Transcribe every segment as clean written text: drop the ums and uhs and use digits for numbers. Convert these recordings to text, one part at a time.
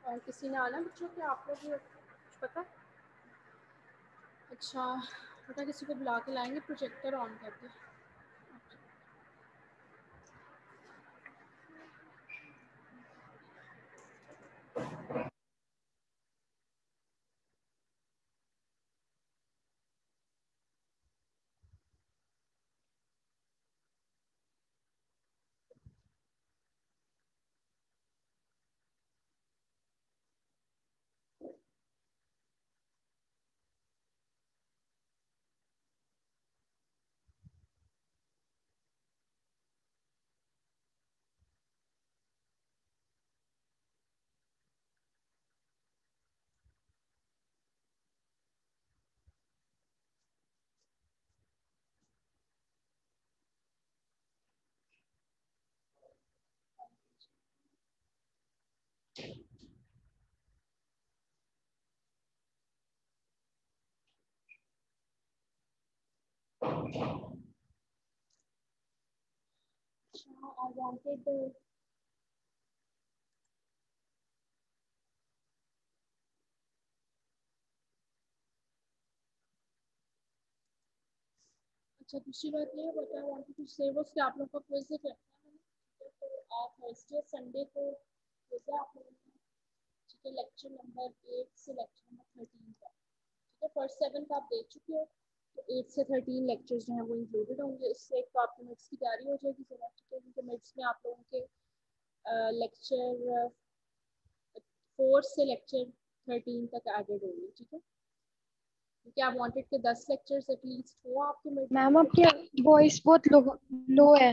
और किसी ने आना बच्चों के, आप लोग कुछ पता? अच्छा बेटा, किसी को बुला के लाएंगे, प्रोजेक्टर ऑन करके। I wanted अच्छा दूसरी बात ये बता, वांटेड टू से वो कि आप लोग का क्विज रखना है मैंने, तो आप थर्सडे संडे को क्विज है आप लोगों का, ठीक है। लेक्चर नंबर 8 से लेक्चर नंबर 13 का, ठीक है। फर्स्ट 7 का आप देख चुके हो, तो 8 से 13 लेक्चर्स जो हैं वो इंक्लूडेड होंगे। इससे एक तो आपके मिट्स की तैयारी हो जाएगी जरा, ठीक है, क्योंकि मिट्स में आप लोगों के लेक्चर 4 से लेक्चर 13 तक एडेड होंगे, ठीक है। क्योंकि आप वांटेड के 10 लेक्चर्स एटलीस्ट हो आपके मिड में। मैम आपकी वॉइस बहुत लो है।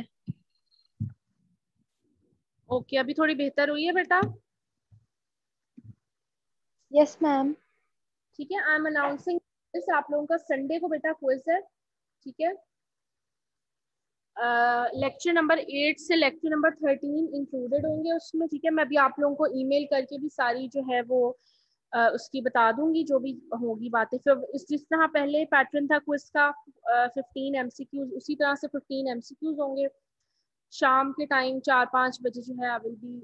ओके, अभी थोड़ी बेहतर हुई है बेटा? Yes ma'am. ठीक है, आई एम अनाउंसिंग दिस, आप लोगों का संडे को बेटा क्विज है, ठीक है। लेक्चर नंबर 8 से लेक्चर नंबर 13 इंक्लूडेड होंगे उसमें, ठीक है। मैं अभी आप लोगों को ईमेल करके भी सारी जो है वो उसकी बता दूंगी, जो भी होगी बातें। फिर इस जिस तरह पहले पैटर्न था क्विज का 15 एमसीक्यूज, उसी तरह से 15 एमसीक्यूज होंगे। शाम के टाइम 4-5 बजे जो है I will be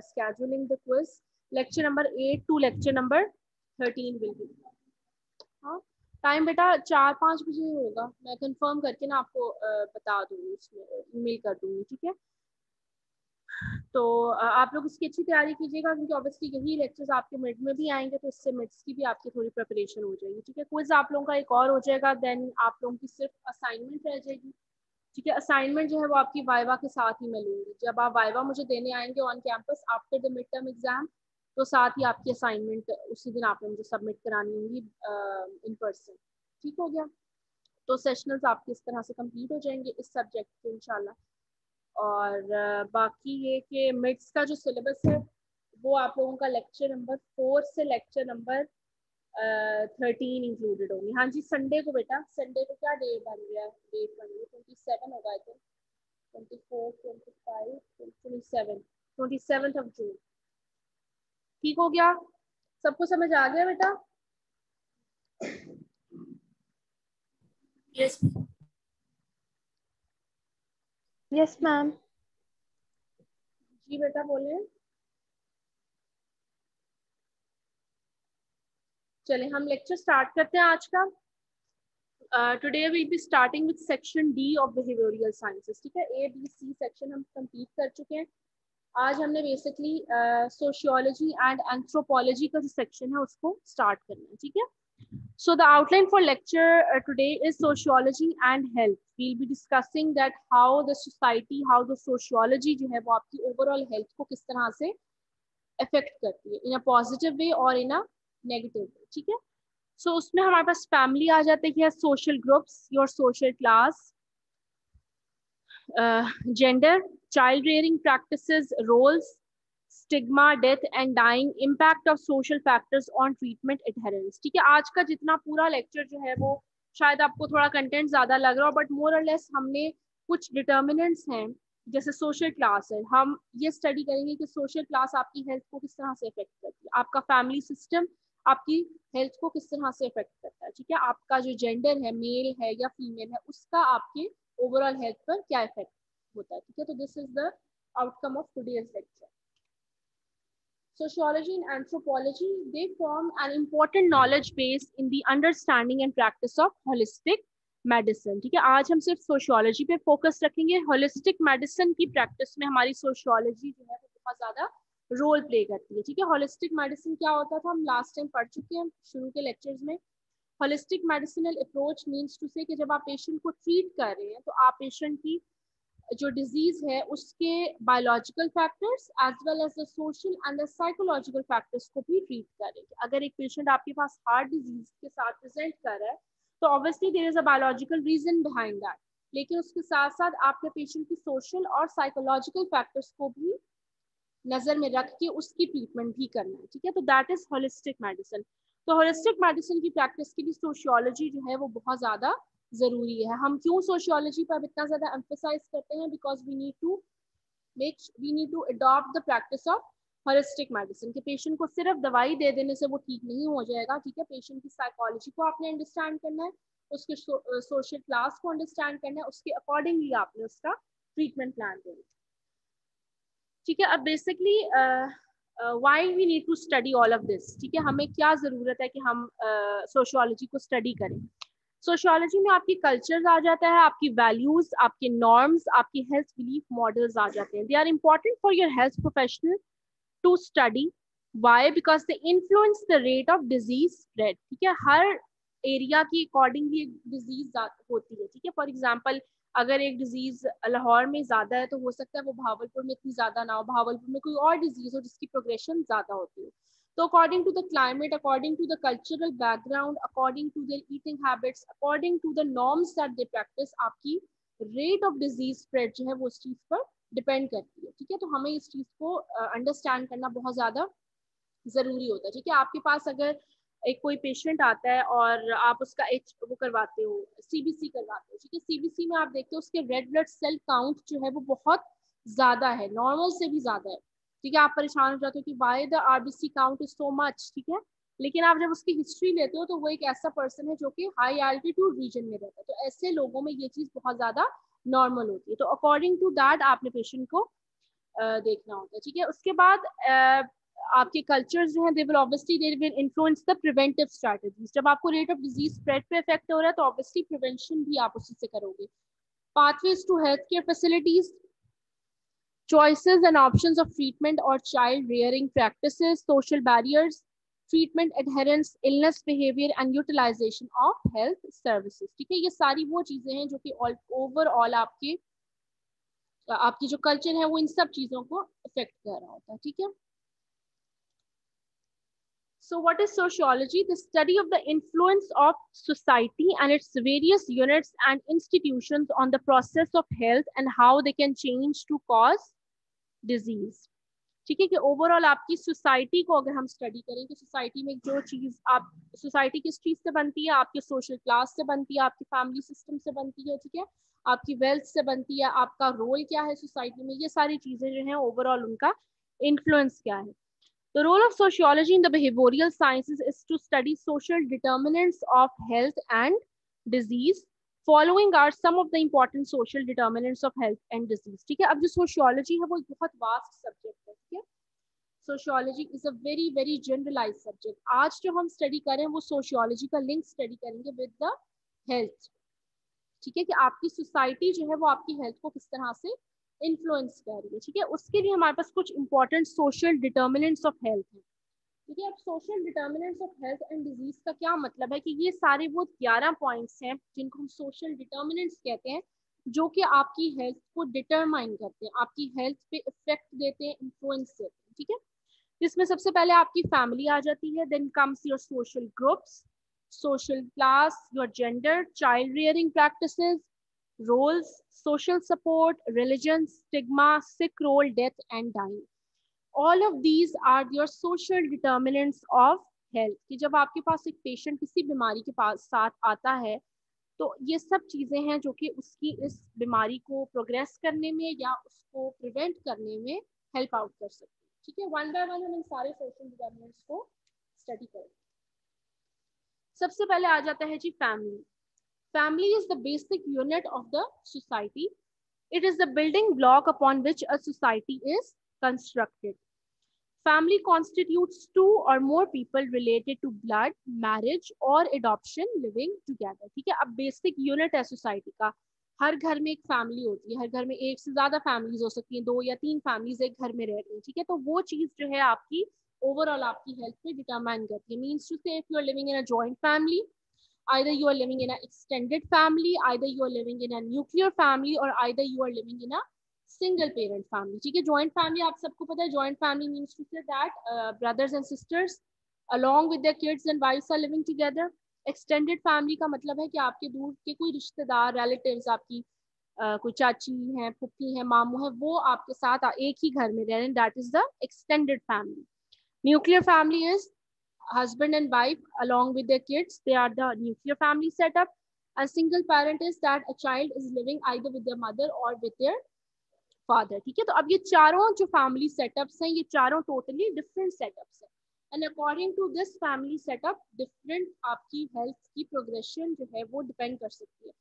scheduling the quiz. Lecture number 8 to lecture number 13 will be, हाँ। टाइम बेटा 4-5 बजे होगा, मैं कंफर्म करके ना आपको बता दूंगी, उसमें ईमेल कर दूंगी, ठीक है। तो आप लोग इसकी अच्छी तैयारी कीजिएगा, क्योंकि ऑब्वियसली यही लेक्चर्स आपके मिड में भी आएंगे, तो इससे मिड्स की भी आपकी थोड़ी प्रिपरेशन हो जाएगी, ठीक है। क्विज आप लोगों का एक और हो जाएगा, देन आप लोगों की सिर्फ असाइनमेंट रह जाएगी, ठीक है। असाइनमेंट जो है वो आपकी वाइवा के साथ ही मैं लूंगी। जब आप वाइवा मुझे देने आएंगे on campus after the mid term exam, तो साथ ही आपकी असाइनमेंट उसी दिन आपने मुझे सबमिट करानी होंगी इन पर्सन, ठीक हो गया। तो सेशनल्स आपके इस तरह से कंप्लीट हो जाएंगे इस सब्जेक्ट के इंशाल्लाह। और बाकी ये कि मिड्स का जो सिलेबस है वो आप लोगों का लेक्चर नंबर 4 से लेक्चर नंबर 13 इंक्लूडेड होंगे। हाँ जी, संडे को बेटा, संडे को क्या डेट बन गया है? डेट बन गई 27 होगा आई थिंक, 24, 25, 27, 27 ऑफ जून, ठीक हो गया। सबको समझ आ गया बेटा? यस। Yes ma'am. जी बेटा बोले। चले हम लेक्चर स्टार्ट करते हैं आज का। Today will be starting with section D of behavioural sciences, ठीक है। ए बी सी सेक्शन हम कंप्लीट कर चुके हैं। आज हमने बेसिकली सोशियोलॉजी एंड एंथ्रोपोलॉजी का जो सेक्शन है उसको स्टार्ट करना है, ठीक है। So the outline for lecture today is sociology and health. We'll be discussing that how the society, how the sociology जो है वो आपकी overall health को किस तरह से affect करती है, in a positive way और in a negative way, ठीक है। So उसमें हमारे पास family आ जाते हैं, social groups, your social class, gender, child rearing practices, roles, stigma, death and dying, impact of social factors on treatment adherence, ठीक है। आज का जितना पूरा लेक्चर जो है वो शायद आपको थोड़ा कंटेंट ज्यादा लग रहा हो, बट मोर और लेस हमने कुछ डिटर्मिनेंट्स हैं, जैसे सोशल क्लास है, हम ये स्टडी करेंगे कि सोशल क्लास आपकी हेल्थ को किस तरह से इफेक्ट करती है, आपका फैमिली सिस्टम आपकी हेल्थ को किस तरह से इफेक्ट करता है, ठीक है। आपका जो जेंडर है, मेल है या फीमेल है, उसका आपके ओवरऑल हेल्थ पर क्या इफेक्ट होता है, ठीक है। तो this is the outcome of today's lecture. Sociology and anthropology, they form an important knowledge base in the understanding and practice of holistic medicine. ठीक है, आज हम सिर्फ सोशियोलॉजी पे फोकस रखेंगे। होलिस्टिक मेडिसिन की प्रैक्टिस में हमारी सोशियोलॉजी जो है वो बहुत ज्यादा रोल प्ले करती है। ठीक है, होलिस्टिक मेडिसिन क्या होता था हम लास्ट टाइम पढ़ चुके हैं शुरू के लेक्चर्स में। Holistic medicinal approach means to say कि जब आप पेशेंट को ट्रीट कर रहे हैं तो आप पेशेंट की जो डिजीज है उसके biological factors as well as the social and the psychological factors को भी ट्रीट करें। अगर एक पेशेंट आपके पास हार्ट डिजीज के साथ प्रेजेंट कर रहा है तो obviously there is a biological reason behind that, लेकिन उसके साथ साथ आपके पेशेंट की सोशल और साइकोलॉजिकल फैक्टर्स को भी नजर में रख के उसकी ट्रीटमेंट भी करना है। ठीक है, तो दैट इज होलिस्टिक मेडिसिन। तो होलिस्टिक मेडिसिन की प्रैक्टिस के लिए सोशियोलॉजी जो है वो बहुत ज्यादा जरूरी है। हम क्यों सोशियोलॉजी पर इतना ज्यादा एम्फसाइज करते हैं? Because we need to adopt the practice of holistic medicine. के पेशेंट को सिर्फ दवाई दे देने से वो ठीक नहीं हो जाएगा। ठीक है, पेशेंट की साइकोलॉजी को आपने अंडरस्टैंड करना है, उसके सोशल क्लास को अंडरस्टैंड करना है, उसके अकॉर्डिंगली आपने उसका ट्रीटमेंट प्लान देना है। ठीक है, अब basically why we need to study all of this. ठीक है, हमें क्या जरूरत है कि हम सोशियोलॉजी को स्टडी करें? सोशियोलॉजी में आपकी कल्चर्स आ जाता है, आपकी वैल्यूज, आपके नॉर्म्स, आपकी हेल्थ बिलीफ मॉडल्स आ जाते हैं। They are important for your health professional to study. Why? Because they influence the rate of disease spread. ठीक है, हर एरिया की अकॉर्डिंगली डिजीज होती है। ठीक है, फॉर एग्जाम्पल अगर एक डिजीज लाहौर में ज्यादा है तो हो सकता है वो भावलपुर में इतनी ज्यादा ना हो, भावलपुर में कोई और डिजीज हो जिसकी प्रोग्रेशन ज्यादा होती है। तो according to the climate, according to the cultural background, according to their eating habits, according to the norms that they practise, आपकी रेट ऑफ डिजीज स्प्रेड जो है वो उस चीज पर डिपेंड करती है। ठीक है, तो हमें इस चीज को अंडरस्टैंड करना बहुत ज्यादा जरूरी होता है। ठीक है, आपके पास अगर एक कोई पेशेंट आता है और आप उसका वो करवाते हो, सीबीसी करवाते हो। ठीक है, सीबीसी में आप देखते हो उसके रेड ब्लड सेल काउंट जो है वो बहुत ज्यादा है, नॉर्मल से भी ज्यादा है। ठीक है, आप परेशान हो जाते हो कि why the RBC count is so much. ठीक है, लेकिन आप जब उसकी हिस्ट्री लेते हो तो वो एक ऐसा पर्सन है जो कि हाई एल्टीट्यूड रीजन में रहता है, तो ऐसे लोगों में ये चीज बहुत ज्यादा नॉर्मल होती है। तो अकॉर्डिंग टू दैट आपने पेशेंट को देखना होता है। ठीक है, उसके बाद आपके कल्चर्स जो हैं they will influence the preventive strategies. जब आपको रेट ऑफ डिजीज स्प्रेड पे इफेक्ट हो रहा है तो ऑब्वियसली प्रिवेंशन भी आप उसी से करोगे। Pathways to health care facilities, choices and options of treatment or child rearing practices, social barriers, treatment adherence, illness behavior and utilization of health services। ठीक है, ये सारी वो चीजें हैं जो कि ओवरऑल आपकी जो कल्चर है वो इन सब चीजों को अफेक्ट कर रहा होता है। ठीक है, so what is sociology? The study of the influence of society and its various units and institutions on the process of health and how they can change to cause disease। ठीक है, कि overall आपकी society को अगर हम study करें कि society में जो चीज आप सोसाइटी किस चीज से बनती है, आपके सोशल क्लास से बनती है, आपकी फैमिली सिस्टम से बनती है। ठीक है, आपकी वेल्थ से बनती है, आपका रोल क्या है सोसाइटी में, ये सारी चीजें जो हैं ओवरऑल उनका इन्फ्लुएंस क्या है। The role of sociology in the behavioral sciences is to study social determinants of health and disease. Following are some of the important social determinants of health and disease। ठीक है, अब जो sociology है वो एक बहुत वास्ट सब्जेक्ट है। ठीक है, sociology is a very very generalised subject. आज जो हम स्टडी करें वो सोशियोलॉजी का लिंक स्टडी करेंगे विद द हेल्थ। ठीक है, कि आपकी सोसाइटी जो है वो आपकी हेल्थ को किस तरह से इन्फ्लुएंस कर रही है। ठीक है, उसके लिए हमारे पास कुछ important social determinants of health है। ठीक है, अब social determinants of health and disease का क्या मतलब है कि ये सारे वो 11 पॉइंट्स हैं जिनको हम सोशल डिटर्मिनेंट्स कहते हैं, जो कि आपकी हेल्थ को डिटरमाइन करते हैं, आपकी हेल्थ पे इफेक्ट देते हैं, इन्फ्लुएंस देते हैं। ठीक है, इसमें सबसे पहले आपकी फैमिली आ जाती है, then comes your social groups, social class, your gender, child rearing practices, roles, social support, religion, stigma, sick role, death and dying. All of these are your social determinants of health। कि जब आपके पास एक patient किसी बीमारी के पास साथ आता है तो ये सब चीजें हैं जो कि उसकी इस बीमारी को प्रोग्रेस करने में या उसको प्रिवेंट करने में हेल्प आउट कर सकती है। ठीक है, वन बाय वन हम इन सारे सोशल डिटर्मिनेंट्स को स्टडी करेंगे। सबसे पहले आ जाता है जी family. Family is the basic unit of the society. It is the building block upon which a society is constructed. family constitutes two or more people related to blood, marriage or adoption living together. ठीक है, अब basic unit है society का, हर घर में एक family होती है, हर घर में एक से ज्यादा फैमिलीज हो सकती हैं, 2 या 3 फैमिलीज एक घर में रह रही हैं, ठीक है, तो वो चीज जो है आपकी ओवरऑल आपकी हेल्थ पे डिटरमाइन करती है। Means to say if you are living in a joint family, either you are living in an extended family, either you are living in a nuclear family, or either you are living in a single parent family. ठीक है, joint family आप सबको पता है, joint family means to say that brothers and sisters along with their kids and wives are living together. Extended family का मतलब है कि आपके दूर के कोई रिश्तेदार, relatives, आपकी कोई चाची हैं, फूफी हैं, मामू हैं, वो आपके साथ एक ही घर में रह रहे हैं, that is the extended family. Nuclear family is husband and wife along with their kids, they are the nuclear family setup. A single parent is that a child is living either with their mother or with their father. ठीक है, तो अब ये चारों जो family setups हैं, ये चारों टोटली डिफरेंट सेटअप्स हैं, and according to this family setup different आपकी हेल्थ की प्रोग्रेशन जो है वो डिपेंड कर सकती है।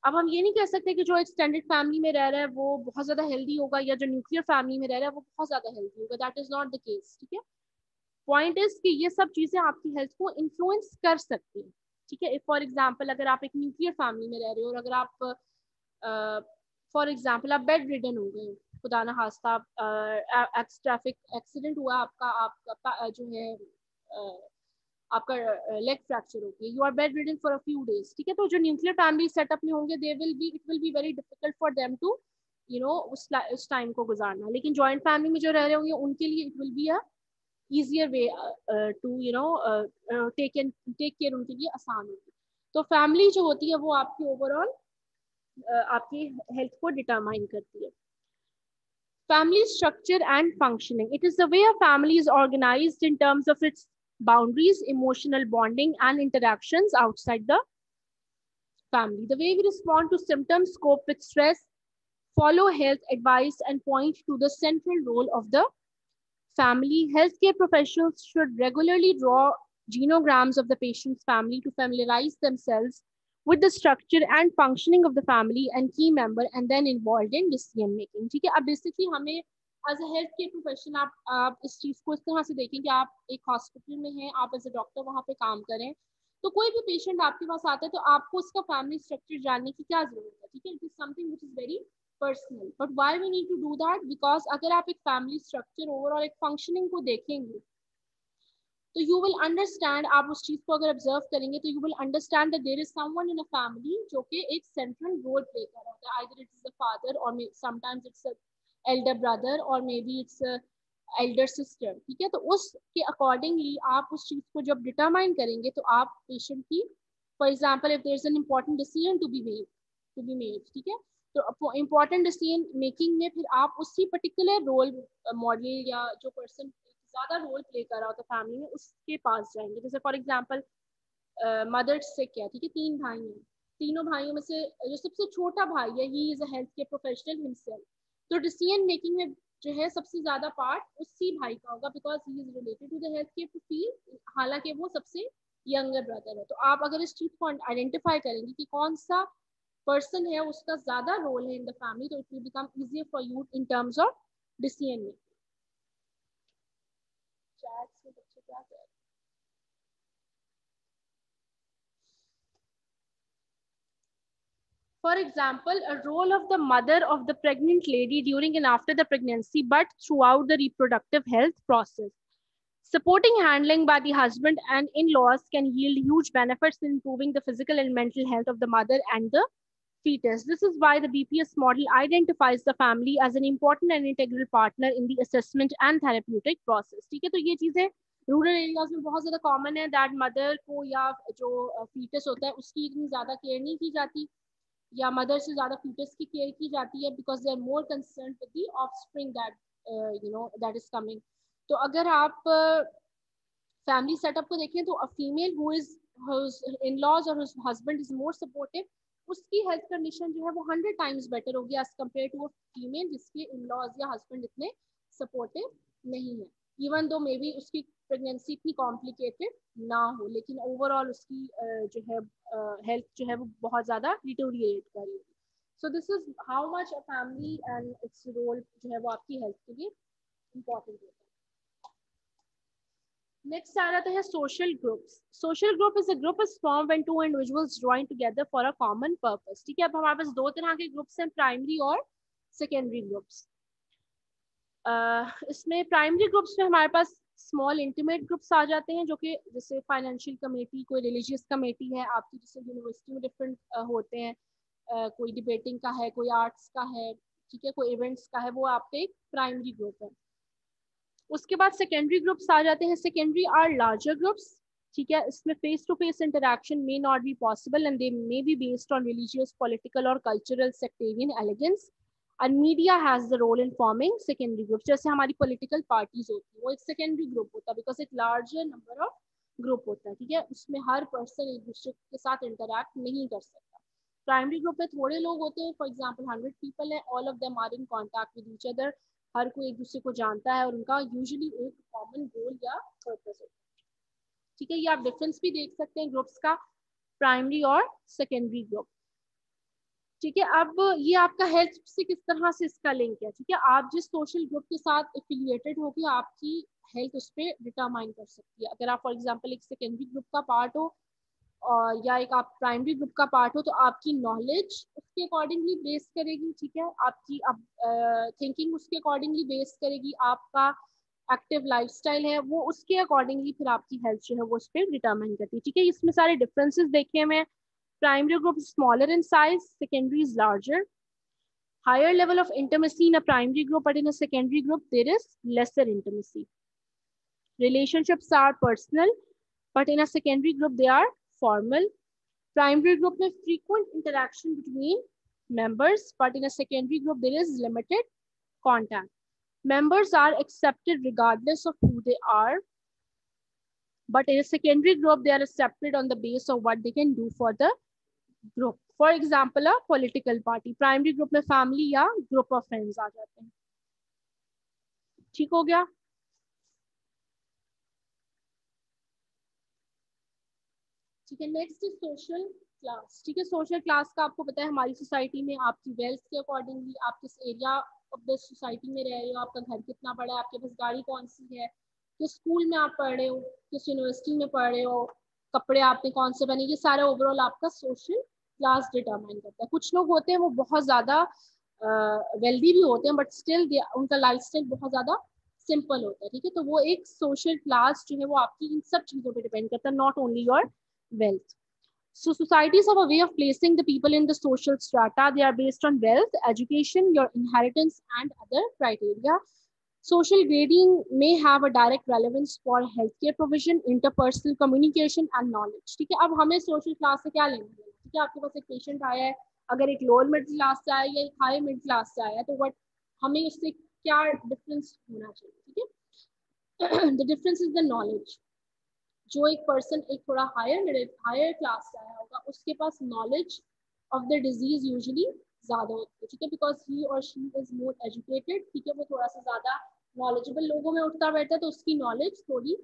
अब हम ये नहीं कह सकते कि जो एक्सटेंडेड फैमिली में रह रहा है वो बहुत ज्यादा हेल्दी होगा, या जो न्यूक्लियर फैमिली में रह रहा है वो बहुत ज्यादा हेल्दी होगा, that is not the case. ठीक है, पॉइंट इज कि ये सब चीजें आपकी हेल्थ को इन्फ्लुएंस कर सकती हैं। ठीक है, फॉर एग्जांपल अगर आप एक न्यूक्लियर फैमिली में रह रहे हो और अगर आप फॉर एग्जांपल आप बेड रिडन हो गए, खुदा ना खास्ता ट्रैफिक एक्सीडेंट हुआ आपका, आपका जो है आपका लेग फ्रैक्चर हो गया, you are bed ridden for a few days. ठीक है, तो जो न्यूक्लियर फैमिली सेटअप में होंगे it will be very difficult for them to you know उस टाइम को गुजारना, लेकिन जॉइंट फैमिली में जो रह रहे होंगे उनके लिए it will be a easier way to take care, उनके लिए आसान होगी। तो फैमिली जो होती है वो आपकी ओवरऑल आपकी हेल्थ को डिटरमाइन करती है। Family structure and functioning. It is the way a family is organized in terms of its boundaries, emotional bonding and interactions outside the family. The way we respond to symptoms, cope with stress, follow health advice and point to the central role of the family. Healthcare professionals should regularly draw genograms of the patient's family to familiarize themselves with the structure and functioning of the family and key member and then involved in decision making. ठीक है, अब basically हमें as a health care profession आप इस चीज को इस तरह से देखें कि आप एक हॉस्पिटल में हैं, आप एज अ डॉक्टर वहाँ पे काम करें, तो कोई भी पेशेंट आपके पास आता है तो आपको उसका फैमिली स्ट्रक्चर जानने की क्या जरूरत है। ठीक है, it is something which is very personal, but why we need to do that, because अगर आप एक फैमिली स्ट्रक्चर ओवरऑल एक फंक्शनिंग को देखेंगे तो यू विल अंडरस्टैंड, आप उस चीज को अगर ऑब्जर्व करेंगे तो you will understand that there is someone in a family जो कि एक सेंट्रल रोल प्ले कर रहा होता है, either it is the father और sometimes it's a elder brother और maybe it's elder sister. ठीक है, तो उसके अकॉर्डिंगली आप उस चीज को जब डिटरमाइन करेंगे तो आप पेशेंट की, for example if there is an important decision to be made, ठीक है, तो इम्पोर्टेंट डिसीजन मेकिंग में फिर आप उसी पर्टिकुलर रोल मॉडल या जो पर्सन ज्यादा रोल प्ले कर रहा होता है फैमिली में उसके पास जाएंगे। जैसे फॉर एग्जांपल मदर से क्या, ठीक है, 3 भाई हैं, तीनों भाइयों में से जो सबसे छोटा भाई है he is a health care professional himself, तो डिसीजन मेकिंग में जो है सबसे ज्यादा पार्ट उसी भाई का होगा because he is related to the health care field, हालांकि वो सबसे यंगर ब्रदर है। तो आप अगर इस चीज को आइडेंटिफाई करेंगे कि कौन सा पर्सन है उसका ज्यादा रोल है इन द फैमिली, तो it will become easier for you in terms of decision making. Chat से बच्चे क्या कर रहे हैं? For example, a role of the mother of the pregnant lady during and after the pregnancy, but throughout the reproductive health process. Supporting handling by the husband and in-laws can yield huge benefits in improving the physical and mental health of the mother and the fetus. This is why the BPS model identifies the family as an important and integral partner in the assessment and therapeutic process. ठीक है, तो ये चीजें rural areas में बहुत ज्यादा common है that mother को या जो फीटस होता है उसकी इतनी ज्यादा केयर नहीं की जाती, या मदर से ज्यादा फीटस की केयर की जाती है because they are more concern with the offspring that is coming. तो अगर आप फैमिली सेटअप को देखें तो a female who is in laws और हस्बैंड इज मोर सपोर्टिव, उसकी हेल्थ कंडीशन जो है वो 100 टाइम्स बेटर होगी as compare to a female जिसके इन-लॉज या हस्बैंड इतने सपोर्टिव नहीं है, इवन दो मे बी उसकी प्रेगनेंसी इतनी कॉम्प्लिकेटेड ना हो, लेकिन ओवरऑल उसकी जो है हेल्थ जो है वो बहुत ज़्यादा डिटोरिएट कर रही होगी। So this is how much a family and its role जो है वो आपकी हेल्थ के लिए इम्पोर्टेंट होता है। नेक्स्ट आ जाते हैं social groups. Social group is a group is form when two individuals join together for a common purpose. ठीक है, अब हमारे पास दो तरह के ग्रुप्स हैं, प्राइमरी और सेकेंडरी ग्रुप्स। इसमें प्राइमरी ग्रुप्स में हमारे पास स्मॉल इंटीमेट ग्रुप्स आ जाते हैं, जो कि जैसे फाइनेंशियल कमेटी, कोई रिलीजियस कमेटी है आपकी, जैसे यूनिवर्सिटी में डिफरेंट होते हैं, कोई डिबेटिंग का है, कोई आर्ट्स का है, ठीक है, कोई इवेंट्स का है, वो आपके एक प्राइमरी ग्रुप है। उसके बाद सेकेंडरी ग्रुप्स आ जाते हैं। सेकेंडरी आर लार्जर ग्रुप्स, ठीक है, इसमें face to face interaction may not be possible and they may be based on religious, political और cultural sectarian allegiance and media has the role in forming secondary group. जैसे हमारी political parties होती है, वो एक सेकेंडरी ग्रुप होता है because एक लार्जर नंबर ऑफ ग्रुप होता है, ठीक है, उसमें हर पर्सन एक दूसरे के साथ इंटरेक्ट नहीं कर सकता। प्राइमरी ग्रुप में थोड़े लोग होते हैं, फॉर एग्जाम्पल 100 पीपल है, all of them are in contact with each other, हर कोई एक दूसरे को जानता है और उनका यूजुअली एक कॉमन गोल या पर्पस होता है। ठीक है, ये आप डिफरेंस भी देख सकते हैं ग्रुप्स का, प्राइमरी और सेकेंडरी ग्रुप। ठीक है, अब ये आपका हेल्थ से किस तरह से इसका लिंक है। ठीक है, आप जिस सोशल ग्रुप के साथ एफिलिएटेड होगी आपकी हेल्थ उस पर डिटरमाइन कर सकती है। अगर आप फॉर एग्जांपल एक सेकेंडरी ग्रुप का पार्ट हो और या एक आप प्राइमरी ग्रुप का पार्ट हो, तो आपकी नॉलेज उसके अकॉर्डिंगली बेस करेगी। ठीक है, आपकी थिंकिंग उसके अकॉर्डिंगली बेस करेगी, आपका एक्टिव लाइफस्टाइल है वो उसके अकॉर्डिंगली फिर आपकी हेल्थ जो है वो उस पर डिटरमाइन करती है। ठीक है, इसमें सारे डिफरेंसेस देखे मैं। Primary group is smaller in size, secondary is larger. Higher level of intimacy in a primary group, but in a secondary group, there is lesser intimacy. Relationships are personal, but in a secondary group, they are formal. Primary group में frequent interaction between members, but in a secondary group, there is limited contact. Members are accepted regardless of who they are, but in a secondary group, they are accepted on the basis of what they can do for the group. For example a political party, primary group में family या group of friends आ जाते हैं। ठीक हो गया। ठीक है, next is social class. ठीक है, सोशल क्लास का आपको पता है हमारी सोसाइटी में आपकी वेल्थ के अकॉर्डिंगली आप किस एरिया ऑफ द सोसाइटी में रह रहे हो, आपका घर कितना बड़ा है, आपके पास गाड़ी कौन सी है, किस स्कूल में आप पढ़ रहे हो, किस यूनिवर्सिटी में पढ़ रहे हो, कपड़े आपने कौन से पहने, ये सारा ओवरऑल आपका सोशल क्लास डिटरमाइन करता है। कुछ लोग होते हैं वो बहुत ज्यादा वेल्दी भी होते हैं, बट स्टिल उनका लाइफस्टाइल बहुत ज्यादा सिंपल होता है। ठीक है, तो वो एक सोशल क्लास जो है वो आपकी इन सब चीजों पे डिपेंड करता है, not only your wealth. So societies have a way of placing the people in the social strata. They are based on wealth, education, your inheritance, and other criteria. Social grading may have a direct relevance for healthcare provision, interpersonal communication, and knowledge. ठीक है, अब हमें social class से क्या लेना है। ठीक है, आपके पास एक पेशेंट आया है, अगर एक लोअर मिडिल क्लास से आया या एक हाई मिडिल क्लास से आया, तो वट हमें उससे क्या डिफरेंस होना चाहिए। ठीक है, the difference is the knowledge. जो एक पर्सन एक थोड़ा हायर क्लास से आया होगा, उसके पास knowledge of the disease usually ज्यादा होती है। ठीक है, बिकॉज ही और शी इज मोर एजुकेटेड। ठीक है, वो थोड़ा सा ज्यादा नॉलेजेबल लोगों में उठता बैठता है, तो उसकी नॉलेज थोड़ी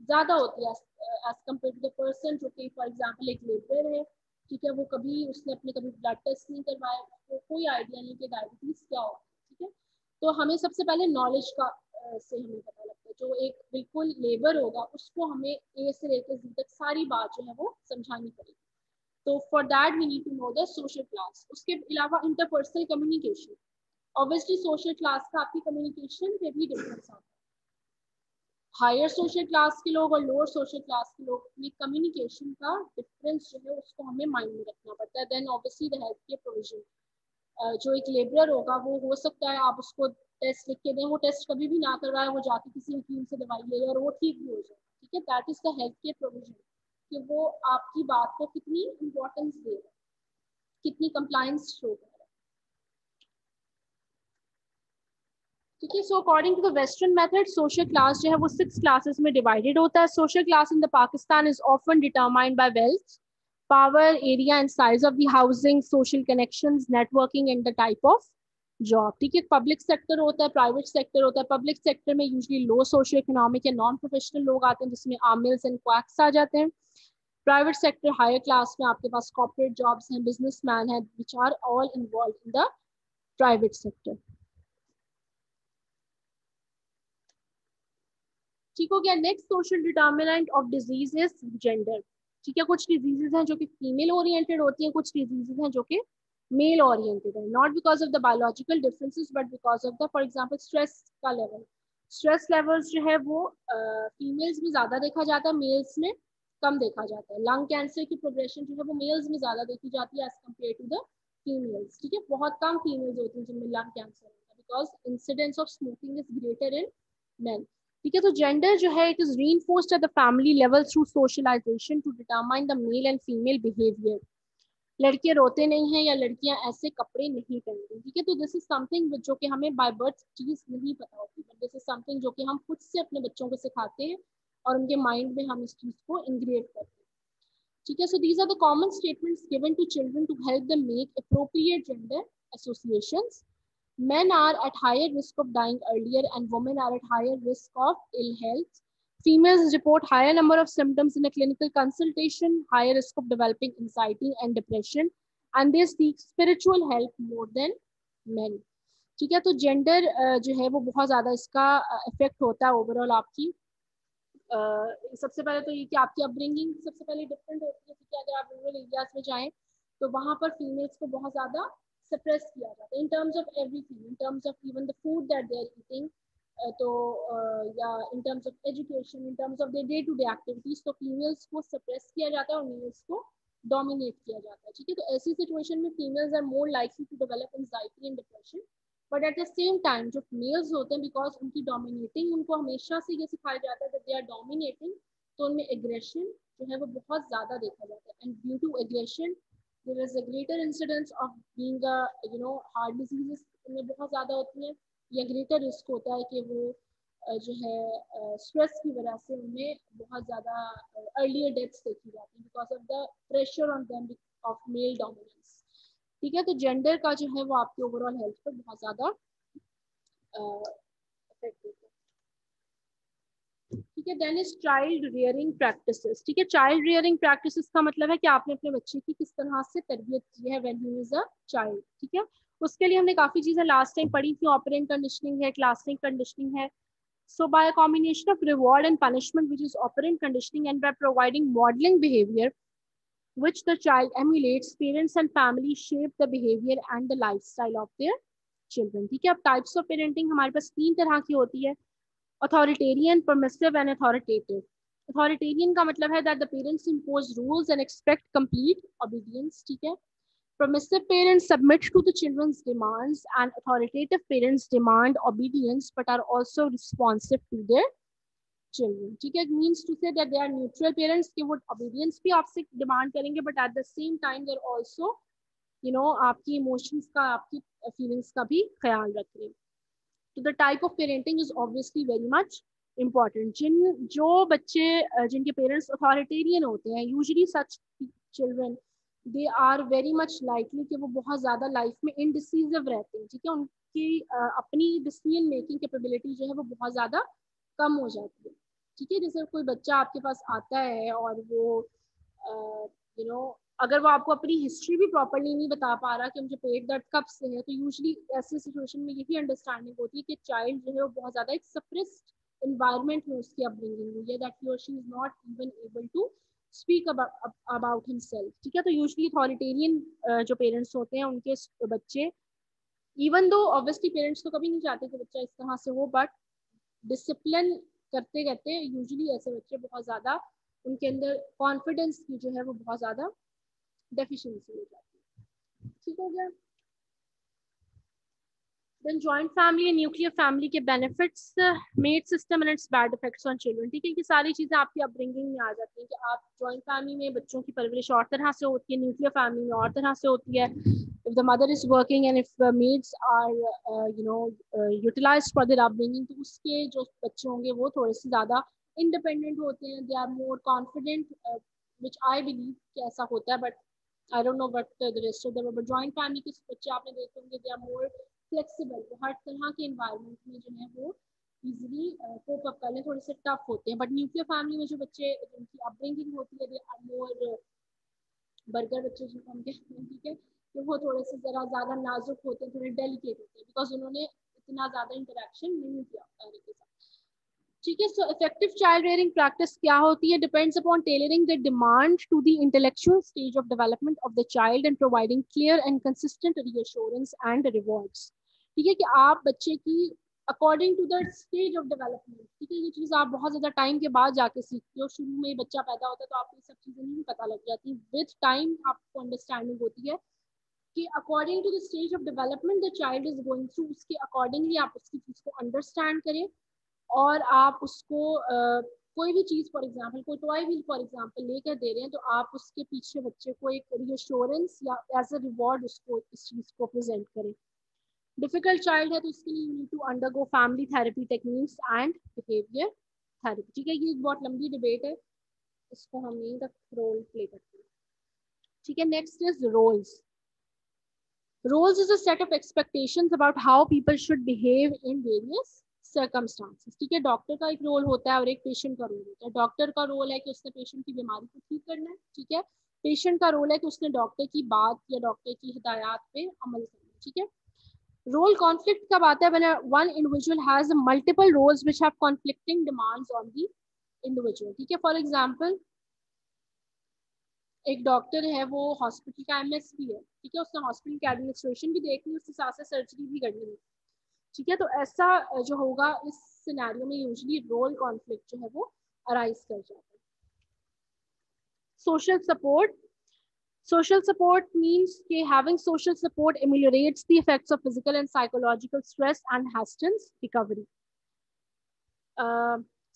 ज्यादा होती है as compare to the person जो कि फॉर एग्जाम्पल एक लेबर है। ठीक है, वो कभी उसने अपने कभी ब्लड टेस्ट नहीं करवाया, उसको कोई आइडिया नहीं कि डायबिटीज क्या होता है। ठीक है, तो हमें सबसे पहले नॉलेज का से हमें पता लगता है। जो एक बिल्कुल लेबर होगा उसको हमें ए से लेकर जी तक सारी बात जो है वो समझानी पड़ेगी। तो for that we need to know the social class. उसके अलावा interpersonal communication, obviously social class का आपकी कम्युनिकेशन पे भी डिफरेंस आता है। हायर सोशल क्लास के लोग और लोअर सोशल क्लास के लोग में कम्युनिकेशन का डिफरेंस जो है उसको हमें माइंड में रखना पड़ता है। Then obviously the health care provision, जो एक लेबरर होगा वो हो सकता है आप उसको टेस्ट लिख के दें, वो टेस्ट कभी भी ना करवाए, वो जाके किसी हकीम से दवाई ले और वो ठीक भी हो जाए। ठीक है, that is the health care provision, कि वो आपकी बात को कितनी इंपॉर्टेंस दे रहा है, कितनी कंप्लायंस शो कर रहा है। ठीक है, so according to the western method social class जो है वो 6 क्लासेस में डिवाइडेड होता है। Social class in the Pakistan is often determined by wealth, power, area and size of the housing, social connections, networking and the type of job. ठीक है, public sector होता है, प्राइवेट सेक्टर होता है। पब्लिक सेक्टर में usually लो socio economic या non professional लोग आते हैं, जिसमें आमिल्स एंड क्वैक्स आ जाते हैं। प्राइवेट सेक्टर हायर क्लास में आपके पास कॉर्पोरेट जॉब्स हैं, बिजनेसमैन है, which are all involve in the private sector. ठीक हो गया। Next social determinant of disease is gender. ठीक है, कुछ डिजीजेज हैं जो कि फीमेल ओरिएंटेड होती हैं, कुछ डिजीजेज हैं जो कि मेल ओरिएंटेड है, not because of the biological differences but because of the, for example stress का लेवल। स्ट्रेस लेवल्स जो है वो फीमेल्स में ज्यादा देखा जाता है, मेल्स में कम देखा जाता है। लंग कैंसर की प्रोग्रेशन जो है वो मेल्स में ज्यादा देखी जाती है as compare to the females. ठीक है, बहुत कम फीमेल्स होती हैं जिनमें लंग कैंसर होता है, because incidence of smoking is greater in men. ठीक है, तो जेंडर जो है it is reinforced at the family level through socialisation to determine the male and female behaviour. लड़के रोते नहीं हैं या लड़कियां ऐसे कपड़े नहीं पहनती। ठीक है, तो दिस इज समथिंग जो कि हमें बाय बर्थ चीज नहीं पता होती, बट दिस इज समथिंग जो कि हम खुद से अपने बच्चों को सिखाते हैं और उनके माइंड में हम इस चीज को इंग्रेव करते हैं। ठीक है, so these are the common statements given to children to help them make appropriate gender associations. Men are at higher risk of dying earlier and women are at higher risk of ill health. Females report higher number of symptoms in a clinical consultation, higher risk of developing anxiety and depression, and they seek spiritual help more than men. ठीक है, तो gender जो है वो बहुत ज़्यादा इसका effect होता है ओवरऑल आपकी। सबसे पहले तो ये कि आपकी अपब्रिंगिंग सबसे पहले डिफरेंट होती है। ठीक है, अगर आप रूरल एरियाज में जाएं तो वहाँ पर फीमेल्स को बहुत ज़्यादा सप्रेस किया जाता है in terms of everything, in terms of even the food that they are eating, तो या in terms of education, in terms of day to day activities, तो फीमेल्स को सप्रेस किया जाता है और मेल्स को डोमिनेट किया जाता है। ठीक है, तो ऐसी सिचुएशन में females are more likely to develop anxiety and depression, but at the same time जो मेल्स होते हैं बिकॉज उनकी डोमिनेटिंग, उनको हमेशा से ये सिखाया जाता है दे आर डोमिनेटिंग, तो उनमें एग्रेशन जो है वो बहुत ज़्यादा देखा जाता है। And due to aggression there is a greater incidence of being a heart diseases उनमें बहुत ज़्यादा होती है, या greater risk होता है कि वो जो है स्ट्रेस की वजह से उनमें बहुत ज़्यादा earlier deaths देखी जाती है because of the pressure on them of male dominance। ठीक है, तो जेंडर का जो है वो आपके ओवरऑल हेल्थ पर बहुत ज़्यादा इफेक्ट देता है। ठीक है, then is child rearing practices. ठीक है, चाइल्ड रियरिंग प्रैक्टिसेस का मतलब है कि आपने अपने बच्चे की किस तरह से तरबियत की है when he is a child. ठीक है, उसके लिए हमने काफी चीजें लास्ट टाइम पढ़ी थी, ऑपरेंट कंडीशनिंग है, क्लासिंग कंडीशनिंग है। So by a combination of reward and punishment, which is operant conditioning, and by providing modeling behavior which the child emulates, parents and family shape the behavior and the lifestyle of their children। ठीक है, अब types of parenting हमारे पास 3 तरह की होती है, authoritarian, permissive and authoritative. Authoritarian का मतलब है that the parents impose rules and expect complete obedience. ठीक है, permissive parents submit to the children's demands and authoritative parents demand obedience but are also responsive to their children। ठीक है, means to say that they are neutral parents कि वो obedience भी आपसे demand करेंगे but at the same time they are also आपकी emotions का, आपकी फीलिंग्स का भी ख्याल रखें। तो the type of parenting is obviously very much important. जो बच्चे जिनके पेरेंट्स अथॉरिटेरियन होते हैं, usually such children they are very much likely कि वो बहुत ज़्यादा लाइफ में इनडिसीजिव रहते हैं। ठीक है, उनकी अपनी डिसीजन मेकिंग कैपेबिलिटी जो है वो बहुत ज़्यादा कम हो जाती है। ठीक है, जैसे कोई बच्चा आपके पास आता है और वो अगर वो आपको अपनी हिस्ट्री भी प्रॉपरली नहीं बता पा रहा कि मुझे पेट दर्द कब से है, तो यूजुअली ऐसी सिचुएशन में यही अंडरस्टैंडिंग होती है कि चाइल्ड जो है वो बहुत ज़्यादा एक सप्रेस्ड इन्वायरमेंट में उसकी अपब्रिंगिंग हुई है, दैट ही और she is not even able to speak about himself. ठीक है, तो यूजुअली अथॉरिटेरियन जो पेरेंट्स होते हैं उनके बच्चे, इवन दो ऑब्वियसली पेरेंट्स तो कभी नहीं चाहते कि बच्चा इस तरह से हो, बट डिसिप्लिन करते करते यूजुअली ऐसे बच्चे बहुत ज़्यादा, उनके अंदर कॉन्फिडेंस की जो है वो बहुत ज़्यादा डेफिशिएंसी हो जाती है। ठीक हो गया। Then joint family and nuclear family के benefits, mate system and its bad effects on children। ठीक है, कि सारी चीजें आपकी अपब्रिंगिंग में आ जाती हैं कि आप जॉइंट फैमिली में बच्चों की परवरिश और तरह से होती है, न्यूक्लियर फैमिली में और तरह से होती है। if the mother is working and if the mates are utilized for their upbringing, तो उसके जो बच्चे होंगे वो थोड़े से ज्यादा इंडिपेंडेंट होते हैं, they are more confident, which I believe कि ऐसा होता है, but I don't know what the rest of the joint family के बच्चे आपने देखे होंगे, they are more फ्लेक्सिबल, वो हर तरह के इन्वायरमेंट में जो है वो इजीली कोप अप करने थोड़े से टफ होते हैं। बट न्यूक्लियर फैमिली में जो बच्चे जिनकी अपब्रिंगिंग होती है, दे आर मोर बर्गर बच्चे जिनको हम कहते हैं, ठीक है, तो वो थोड़े से जरा ज़्यादा नाजुक होते हैं, थोड़े डेलिकेट होते हैं, बिकॉज उन्होंने इतना ज़्यादा इंटरेक्शन नहीं किया फैमिली के साथ। ठीक है। So effective child rearing practice क्या होती है? Depends upon tailoring the demand to the intellectual stage of development of the child and providing clear and consistent reassurance and rewards. ठीक है, कि आप बच्चे की according to the stage of development, ठीक है, ये चीज़ आप बहुत ज़्यादा टाइम के बाद जाके सीखते हो। शुरू में बच्चा पैदा होता है तो आपको ये सब चीज़ें नहीं पता लग जाती, विद टाइम आपको अंडरस्टैंडिंग होती है कि according to the stage of development the child is going through, उसके अकॉर्डिंगली आप उसकी चीज़ को अंडरस्टैंड करें और आप उसको कोई भी चीज़, फॉर एग्जांपल कोई टॉय व्हील फॉर एग्जांपल लेकर दे रहे हैं, तो आप उसके पीछे बच्चे को एक रीअश्योरेंस या एज अ रिवॉर्ड उसको इस चीज़ को प्रेजेंट करें। डिफिकल्ट चाइल्ड है तो उसके लिए you need to undergo family therapy techniques and behaviour therapy. ठीक है, ये एक बहुत लंबी डिबेट है, इसको हम यहीं तक रोल प्ले करते हैं। ठीक है, next is roles. Roles is a set of expectations about how people should behave in various circumstances. ठीक है, डॉक्टर का एक रोल होता है और एक पेशेंट का रोल होता है। डॉक्टर का रोल है कि उसने पेशेंट की बीमारी को ठीक करना है, ठीक है। पेशेंट का रोल है कि उसने डॉक्टर की बात या डॉक्टर की हिदायत पे अमल करना है, ठीक है। रोल कॉन्फ्लिक्ट कब आता है? when one individual has multiple roles which have conflicting demands on the individual। ठीक है, फॉर एग्जाम्पल एक डॉक्टर है, वो हॉस्पिटल का एमएस भी है, ठीक है, उसने हॉस्पिटल की एडमिनिस्ट्रेशन भी देखनी है, उसके साथ साथ सर्जरी भी करनी है, ठीक है। तो ऐसा जो होगा इस सिनेरियो में यूजुअली रोल कॉन्फ्लिक्ट जो है वो अराइज कर जाता है। Social support. Social support means कि having social support ameliorates the effects of physical and psychological stress and hastens recovery.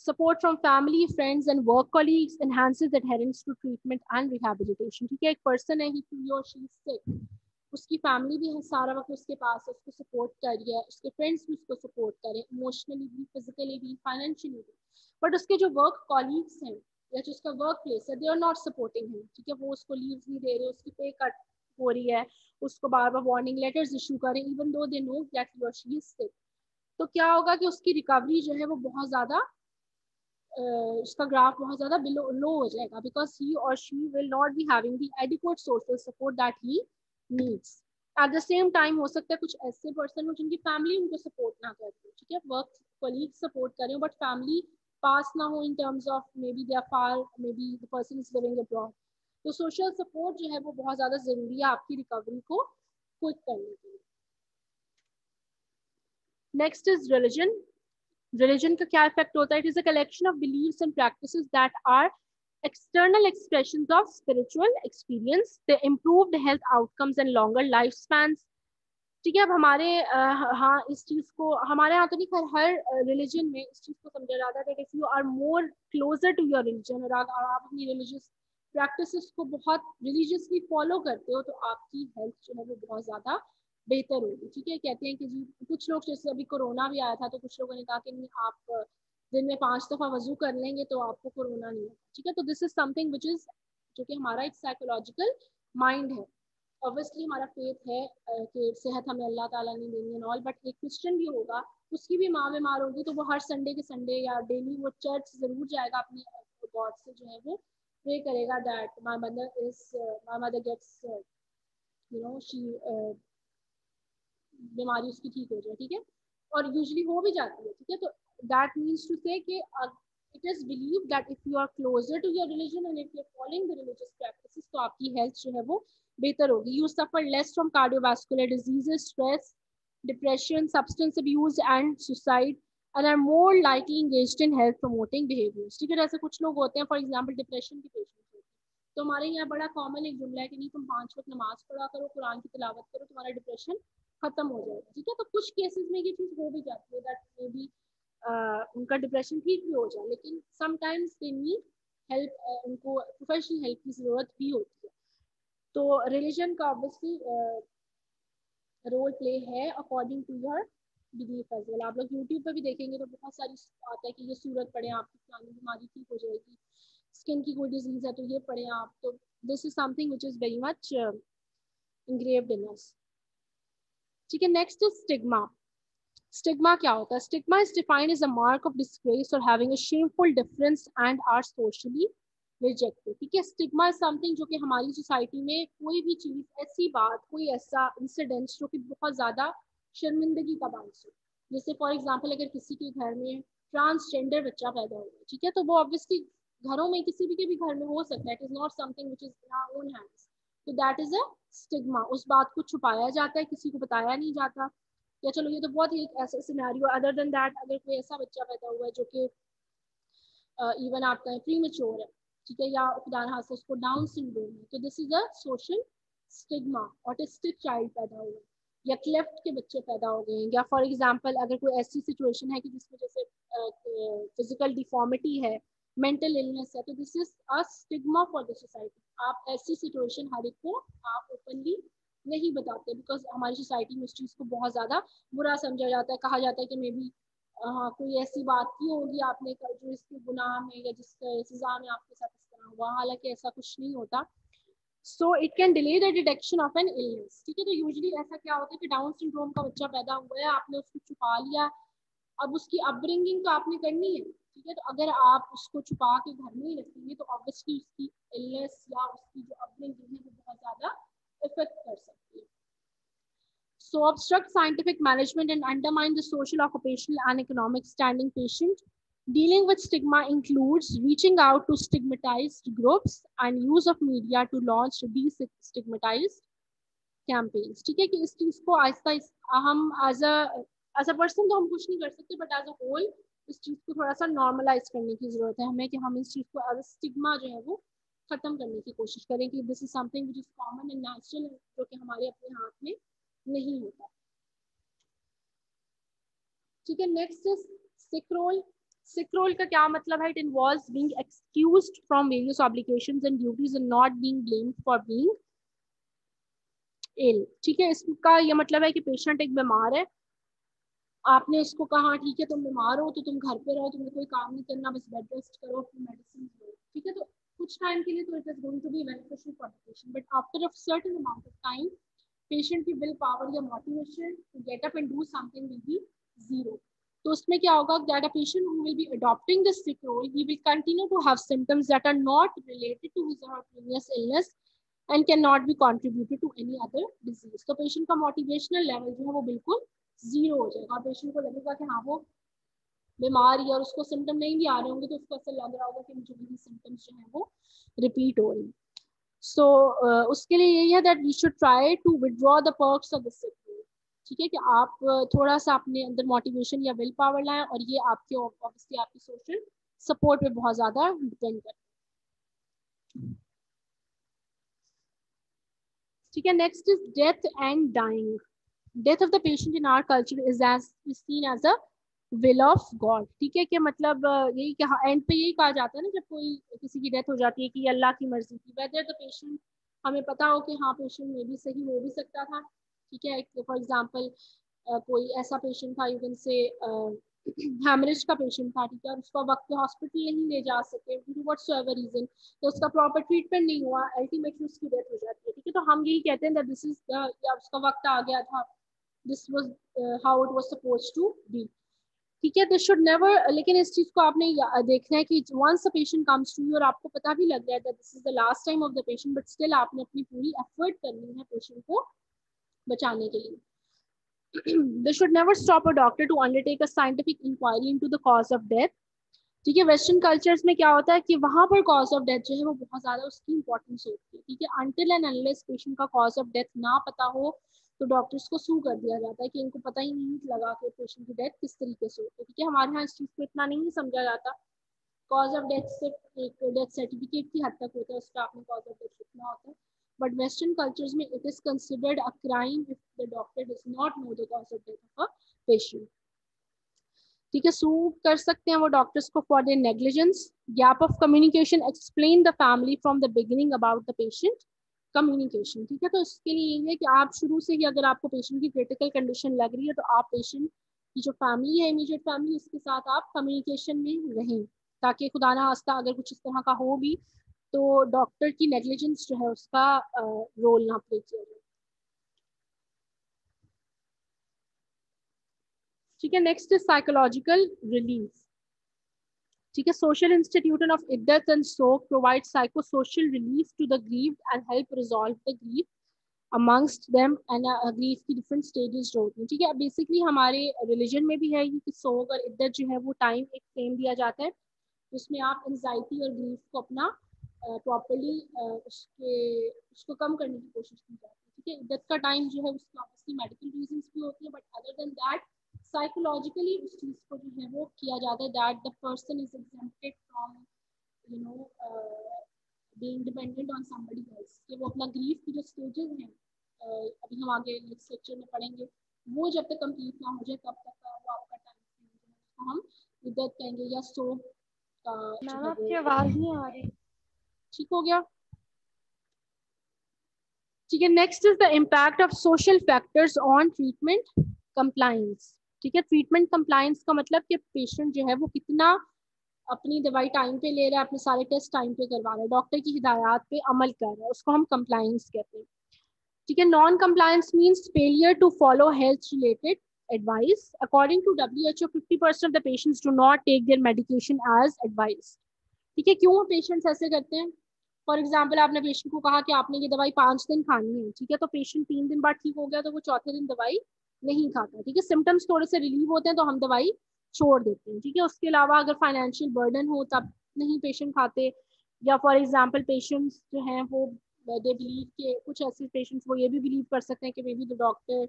Support from family, friends and work colleagues enhances adherence to treatment and rehabilitation. ठीक है, एक person है, he or she is sick, उसकी family भी है सारा वक्त उसके पास है, उसको सपोर्ट कर रही है, उसके फ्रेंड्स भी उसको सपोर्ट करें, इमोशनली भी, फिजिकली भी, फाइनेंशियली भी, बट उसके जो वर्क कॉलीग्स हैं या जो उसका वर्क प्लेस है, they are not supporting him. ठीक है, वो उसको लीव्स नहीं दे रहे, उसकी पे कट हो रही है, उसको बार बार वार्निंग लेटर्स इशू करें even though they know that he और शी इज सिक। तो क्या होगा कि उसकी रिकवरी जो है वो बहुत ज़्यादा उसका ग्राफ बहुत ज़्यादा लो हो जाएगा, बिकॉज ही और she will not be having the adequate social support that he needs. Eight the same time हो सकता है कुछ ऐसे पर्सन हो जिनकी फैमिली उनको सपोर्ट ना करती, ठीक है, वर्क कलीग सपोर्ट करें बट फैमिली पास ना हो in terms of may be they are far, may be the person is living abroad. तो सोशल सपोर्ट जो है वो बहुत ज़्यादा ज़रूरी है आपकी रिकवरी को क्विक करने के लिए। Next is religion. रिलीजन का क्या इफेक्ट होता है? It is a collection of beliefs and practices that are external expressions of spiritual experience, the improved health outcomes and longer lifespans। ठीक है, अब हमारे हाँ इस चीज को हमारे यहाँ तो नहीं, हर रिलीजन में इस चीज को समझा जाता है कि if you are more closer to your religion और आप अपनी रिलीजियस प्रैक्टिसेस को बहुत रिलीजियसली फॉलो करते हो तो आपकी हेल्थ जो है वो बहुत ज्यादा बेहतर होगी। ठीक है, कहते हैं कि जी कुछ लोग, जैसे अभी कोरोना भी आया था तो कुछ लोगों ने कहा कि नहीं आप दिन में 5 दफा वजू कर लेंगे तो आपको कोरोना नहीं होगा। ठीक है, तो this is something which is जो कि हमारा एक साइकोलॉजिकल माइंड है। ऑब्वियसली हमारा फेथ है कि सेहत हमें अल्लाह ताला ने देनी है ऑल, बट एक क्रिश्चियन भी होगा, उसकी भी माँ बीमार होगी तो वो हर संडे के संडे या डेली वो चर्च जरूर जाएगा, अपने गॉड से जो है वो प्रे करेगा that my mother gets you know she बीमारी उसकी ठीक हो जाए। ठीक है, और यूजुअली हो भी जाती है। ठीक है, तो दैट मीन्स टू से कि it is believed that if you are closer to your religion and if you are following the religious practices तो आपकी हेल्थ जो है वो बेहतर होगी। You suffer less from cardiovascular diseases, stress, depression, substance abuse and suicide and are more likely engaged in health promoting behaviors। ठीक है, जैसे कुछ लोग होते हैं फॉर एग्जाम्पल डिप्रेशन के पेशेंट होते हैं, तो हमारे यहाँ बड़ा कॉमन एक जुमला है कि नहीं तुम 5 वक्त नमाज पढ़ा करो, कुरान की तिलावत करो, तुम्हारा डिप्रेशन खत्म हो जाएगा। ठीक है, तो कुछ केसेस में ये चीज़ हो भी जाती है दैट मे बी उनका डिप्रेशन ठीक भी हो जाए, लेकिन समटाइम्स दे नीड हेल्प, उनको प्रोफेशनल हेल्प की ज़रूरत भी होती है। तो रिलीजन का ऑब्वियसली रोल प्ले है according to your belief as well. आप लोग यूट्यूब पे भी देखेंगे तो बहुत सारी आता है कि ये सूरत पढ़े आपकी फलानी बीमारी ठीक हो जाएगी, स्किन की कोई डिजीज है तो ये पढ़े आप। तो this is something which is very much ingrained in us. ठीक है, नेक्स्ट इज स्टिग्मा। स्टिग्मा क्या होता है? Stigma is defined as a mark of disgrace और having a shameful difference and are socially rejected. ठीक है, स्टिग्मा इज समथिंग जो कि हमारी सोसाइटी में कोई भी चीज, ऐसी बात, कोई ऐसा इंसिडेंट जो कि बहुत ज्यादा शर्मिंदगी का बायस हो। जैसे फॉर एग्जांपल अगर किसी के घर में ट्रांसजेंडर बच्चा पैदा हुआ है, ठीक है, तो वो ऑब्वियसली घरों में किसी भी के भी घर में हो सकता है, it is not something which is in our own hands, तो दैट इज अ स्टिग्मा। उस बात को छुपाया जाता है, किसी को बताया नहीं जाता। या चलो ये तो बहुत ही एक ऐसा सिनेरियो, अदर देन दैट अगर कोई ऐसा बच्चा पैदा हुआ है जो कि इवन आप कहें प्री मेच्योर है, ठीक है, या खुदा ना खास्ता उसको डाउन सिंड्रोम है, तो this is a social stigma. Autistic child पैदा हुआ है, या क्लेफ्ट के बच्चे पैदा हो गए हैं, या फॉर एग्जांपल अगर कोई ऐसी सिचुएशन है कि जिसमें जैसे फिजिकल डिफॉर्मिटी है, मेंटल इलनेस है, तो this is a stigma for the society. आप ऐसी सिचुएशन हर एक को आप ओपनली नहीं बताते, बिकॉज हमारी सोसाइटी में उस चीज़ को बहुत ज़्यादा बुरा समझा जाता है, कहा जाता है कि मे बी हाँ कोई ऐसी बात की होगी आपने जो इसके गुनाह में या जिस सजा में आपके साथ इस तरह हुआ, हालांकि ऐसा कुछ नहीं होता। So it can delay the detection of an illness, ठीक है, तो यूजुअली ऐसा क्या होता है कि डाउन सिंड्रोम का बच्चा पैदा हुआ है, आपने उसको छुपा लिया, अब उसकी अपब्रिंगिंग तो आपने करनी है, ठीक है, तो अगर आप उसको छुपा के घर में ही रखेंगे तो ऑब्वियसली उसकी इलनेस या उसकी जो अपब्रिंगिंग है वो बहुत ज्यादा इफेक्ट कर सकती है। So obstruct scientific management and undermine the social, occupational, and economic standing patient. Dealing with stigma includes reaching out to stigmatized groups and use of media to launch destigmatized campaigns. ठीक है कि इस चीज को आहिस्ता हम एज अ पर्सन तो हम कुछ नहीं कर सकते, बट एज अ होल इस चीज को थोड़ा सा नॉर्मलाइज करने की जरूरत है हमें, कि हम इस चीज को एज अ स्टिग्मा जो है वो खत्म करने की कोशिश करें कि this is something which is common and natural, जो कि हमारे अपने हाथ में नहीं होता। ठीक है, next is sick role. Sick role का क्या मतलब है? It involves being excused from various obligations and duties and not being blamed for being ill. ठीक है, इसका ये मतलब है कि पेशेंट एक बीमार है, आपने इसको कहा ठीक है तुम बीमार हो तो तुम घर पे रहो, तुम्हें कोई काम नहीं करना, बस बेड रेस्ट करो, अपनी मेडिसिन लो, ठीक है, तो कुछ टाइम के लिए तो it is going to be beneficial for the patient, but after a certain amount of time patient की विल पावर या motivation to get up and do something will be zero. तो उसमें क्या होगा, that a patient who will be adopting this sick role he will continue to have symptoms that are not related to his और her previous illness and can not be contributed to any other disease. तो patient का motivational level जो है वो बिल्कुल zero हो जाएगा, patient को लगेगा कि हाँ वो बीमार या उसको सिम्टम नहीं भी आ रहे होंगे तो उसको ऐसा लग रहा होगा कि मुझे मेरी सिम्टम्स जो है वो रिपीट हो रही। सो उसके लिए यही है that we should try to withdraw the perks of the sick role. ठीक है कि आप थोड़ा सा अपने अंदर मोटिवेशन या विल पावर लाएं, और ये आपके ऑब्वियसली आपकी सोशल सपोर्ट पे बहुत ज्यादा डिपेंड करता है। ठीक है, next is death and dying. Death of the patient in our culture is seen as a will of God. ठीक है कि मतलब यही कहा एंड पे यही कहा जाता है ना जब कोई किसी की डेथ हो जाती है कि अल्लाह की मर्जी थी, वेदर द पेशेंट, हमें पता हो कि हाँ पेशेंट में भी सही हो भी सकता था। ठीक है, फॉर एग्जांपल कोई ऐसा पेशेंट था, यू कैन से हैमरेज का पेशेंट था, ठीक है, और उसको वक्त पे हॉस्पिटल नहीं ले जा सके व्हाटसोएवर रीजन, तो उसका प्रॉपर ट्रीटमेंट नहीं हुआ, अल्टीमेटली उसकी डेथ हो जाती है। ठीक है, तो हम यही कहते हैं दैट दिस इज या उसका वक्त आ गया था, this was how it was supposed to be. ठीक है, दिस शुड नेवर, लेकिन इस चीज को आपने देखना है कि once the patient comes to you और आपको पता भी लग रहा है that this is the last time of the patient, but still आपने अपनी पूरी एफर्ट करनी है पेशेंट को बचाने के लिए। They should never stop a doctor to undertake a scientific inquiry into the cause of death. ठीक है, वेस्टर्न कल्चर्स में क्या होता है कि वहां पर कॉज ऑफ डेथ जो है वो बहुत ज्यादा उसकी इंपॉर्टेंस होती है। ठीक है, अनटिल एंड अनलेस पेशेंट का कॉज ऑफ डेथ ना पता हो तो डॉक्टर्स को सू कर दिया जाता है कि इनको पता ही नहीं लगा कि पेशेंट की डेथ किस तरीके से होती है। ठीक है, हमारे यहाँ इस चीज को इतना नहीं समझा जाता, कॉज ऑफ डेथ सिर्फ एक डेथ सर्टिफिकेट की हद तक होता है, उस पर आपने कॉज ऑफ डेथ लिखना होता है, बट वेस्टर्न कल्चर्स में it is considered a crime if the doctor does not know the cause of death of a patient. ठीक है, सू कर सकते हैं वो डॉक्टर्स को for their negligence. Gap of communication, explain the family from the beginning about the patient communication. ठीक है, तो इसके लिए यही है कि आप शुरू से ही अगर आपको पेशेंट की क्रिटिकल कंडीशन लग रही है तो आप पेशेंट की जो फैमिली है, इमीडिएट फैमिली, उसके साथ आप कम्युनिकेशन में रहें, ताकि खुदा ना खास्ता अगर कुछ इस तरह का हो भी तो डॉक्टर की नेग्लिजेंस जो है उसका रोल ना प्ले किया जाए। ठीक है, नेक्स्ट इज साइकोलॉजिकल रिलीफ। ठीक है, social institution of iddat and sog provide psychosocial relief to the grieved and help resolve the grief amongst them and grief की different stages जो होती हैं, ठीक है। बेसिकली हमारे रिलीजन में भी है कि सोग और इद्दत जो है वो टाइम एक फ्रेम दिया जाता है, उसमें आप एंजाइटी और ग्रीफ को अपना प्रॉपरली उसको कम करने की कोशिश की जाती है, ठीक है। इद्दत का टाइम जो है उसकी ऑब्वियसली मेडिकल रीजंस भी होती है, but other than that psychologically उस चीज़ को जो है वो किया जाता है that the person is exempted from you know being dependent on somebody else, कि वो अपना ग्रीफ की जो स्टेजेस हैं अभी हम आगे नेक्स्ट लेक्चर में पढ़ेंगे, वो जब तक कंप्लीट ना हो जाए तब तक का वो आपका टाइम उसको हम इद्दत कहेंगे या सोग का जो मैम है आपकी वो। आवाज नहीं आ रही। ठीक हो गया, ठीक है। Next is the impact of social factors on treatment compliance, ठीक है। ट्रीटमेंट कंप्लायंस का मतलब कि पेशेंट जो है वो कितना अपनी दवाई टाइम पे ले रहा है, अपने सारे टेस्ट टाइम पे करवा रहा है, डॉक्टर की हिदायत पे अमल कर रहा है, उसको हम कंप्लायंस कहते हैं, ठीक है। Non compliance means failure to follow health related advice. According to WHO 50% of the patients do not take their medication as advice, ठीक है। क्यों पेशेंट्स ऐसे करते हैं? फॉर एग्जाम्पल आपने पेशेंट को कहा कि आपने ये दवाई 5 दिन खानी है, ठीक है, तो पेशेंट 3 दिन बाद ठीक हो गया तो वो चौथे दिन दवाई नहीं खाता, ठीक है। सिम्टम्स थोड़े से रिलीव होते हैं तो हम दवाई छोड़ देते हैं, ठीक है। उसके अलावा अगर फाइनेंशियल बर्डन हो तब नहीं पेशेंट खाते, या फॉर एग्जाम्पल पेशेंट्स जो हैं वो दे बिलीव के, कुछ ऐसे पेशेंट्स वो ये भी बिलीव कर सकते हैं कि मे बी द डॉक्टर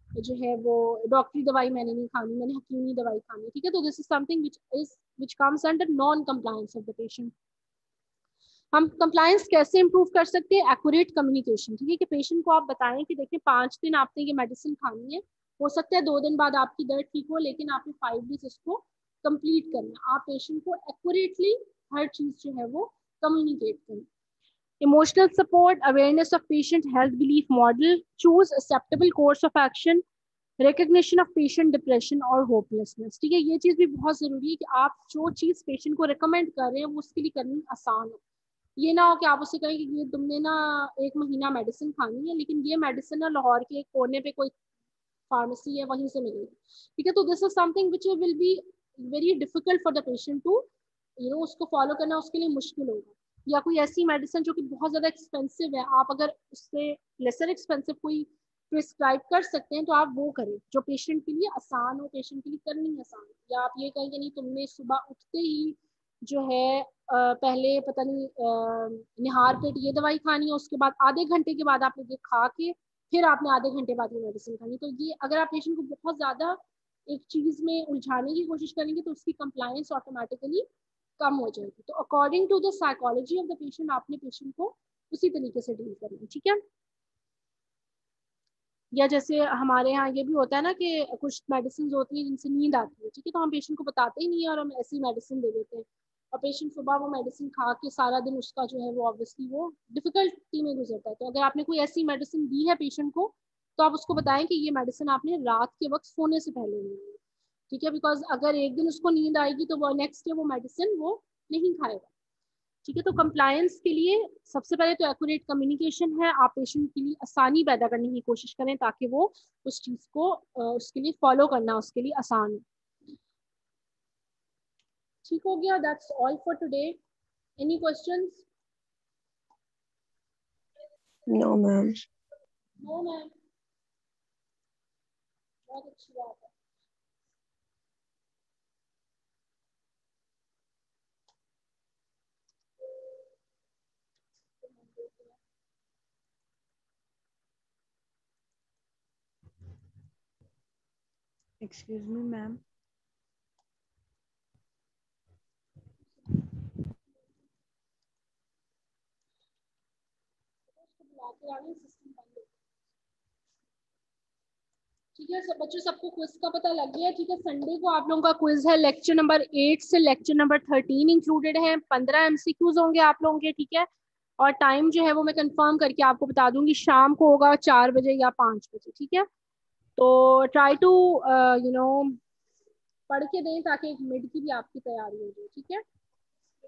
जो है वो डॉक्टरी दवाई मैंने नहीं खानी, मैंने हकीमी दवाई खानी, ठीक है। तो this is something which comes under non compliance of the patient. हम कंप्लायंस कैसे इंप्रूव कर सकते हैं? एक्यूरेट कम्युनिकेशन, ठीक है, कि पेशेंट को आप बताएं कि देखिए 5 दिन आपने ये मेडिसिन खानी है, हो सकता है 2 दिन बाद आपकी दर्द ठीक हो, लेकिन आपने 5 डेज इसको कंप्लीट करना है। आप पेशेंट को एक्यूरेटली हर चीज जो है वो कम्युनिकेट करें। Emotional support, awareness of patient health belief model, choose acceptable course of action, recognition of patient depression और होपलेसनेस, ठीक है। ये चीज भी बहुत जरूरी है कि आप जो चीज पेशेंट को रिकमेंड कर रहे हैं वो उसके लिए करनी आसान हो। ये ना हो कि आप उससे कहें कि ये तुमने ना 1 महीना मेडिसिन खानी है, लेकिन ये मेडिसिन ना लाहौर के एक कोने पे कोई फार्मेसी है वहीं से मिलेगी, ठीक है। तो this is something which will be very difficult for the patient to उसको फॉलो करना उसके लिए मुश्किल होगा। या कोई ऐसी मेडिसिन जो कि बहुत ज्यादा एक्सपेंसिव है, आप अगर उससे लेसर एक्सपेंसिव कोई प्रिस्क्राइब कर सकते हैं तो आप वो करें जो पेशेंट के लिए आसान हो, पेशेंट के लिए करनी आसान हो। या आप ये कहें कि नहीं तुमने सुबह उठते ही जो है पहले पता नहीं निहार पेट ये दवाई खानी है, उसके बाद आधे घंटे के बाद आपने ये खा के फिर आपने आधे घंटे बाद ये मेडिसिन खानी। तो ये अगर आप पेशेंट को बहुत ज्यादा एक चीज में उलझाने की कोशिश करेंगे तो उसकी कंप्लायंस ऑटोमेटिकली कम हो जाएगी। तो according to the psychology of the patient आपने पेशेंट को उसी तरीके से डील करना है, ठीक है। या जैसे हमारे यहाँ ये भी होता है ना कि कुछ मेडिसिन होती है जिनसे नींद आती है, ठीक है, तो हम पेशेंट को बताते ही नहीं है और हम ऐसी मेडिसिन दे देते हैं, और पेशेंट सुबह वो मेडिसिन खा के सारा दिन उसका जो है वो ऑब्वियसली वो डिफिकल्टी में गुजरता है। तो अगर आपने कोई ऐसी मेडिसिन दी है पेशेंट को तो आप उसको बताएं कि ये मेडिसिन आपने रात के वक्त सोने से पहले लेनी है, ठीक है। बिकॉज अगर एक दिन उसको नींद आएगी तो वो नेक्स्ट डे वो मेडिसिन वो नहीं खाएगा, ठीक है। तो कंप्लायंस के लिए सबसे पहले तो एक्यूरेट कम्युनिकेशन है, आप पेशेंट के लिए आसानी पैदा करने की कोशिश करें ताकि वो उस चीज को उसके लिए फॉलो करना उसके लिए आसान हो। ठीक हो गया, that's all for today. Any questions? No ma'am. No ma'am, बहुत अच्छी बात है। Excuse me ma'am. ठीक है सब बच्चों, सबको क्विज का पता लग गया, ठीक है। संडे को आप लोगों का क्विज है, लेक्चर नंबर 8 से लेक्चर नंबर 13 इंक्लूडेड है, 15 MCQs होंगे आप लोगों के, ठीक है। और टाइम जो है वो मैं कंफर्म करके आपको बता दूंगी, शाम को होगा 4 बजे या 5 बजे, ठीक है। तो ट्राई टू यू नो पढ़ के दें ताकि एक मिड की भी आपकी तैयारी हो जाए, ठीक है।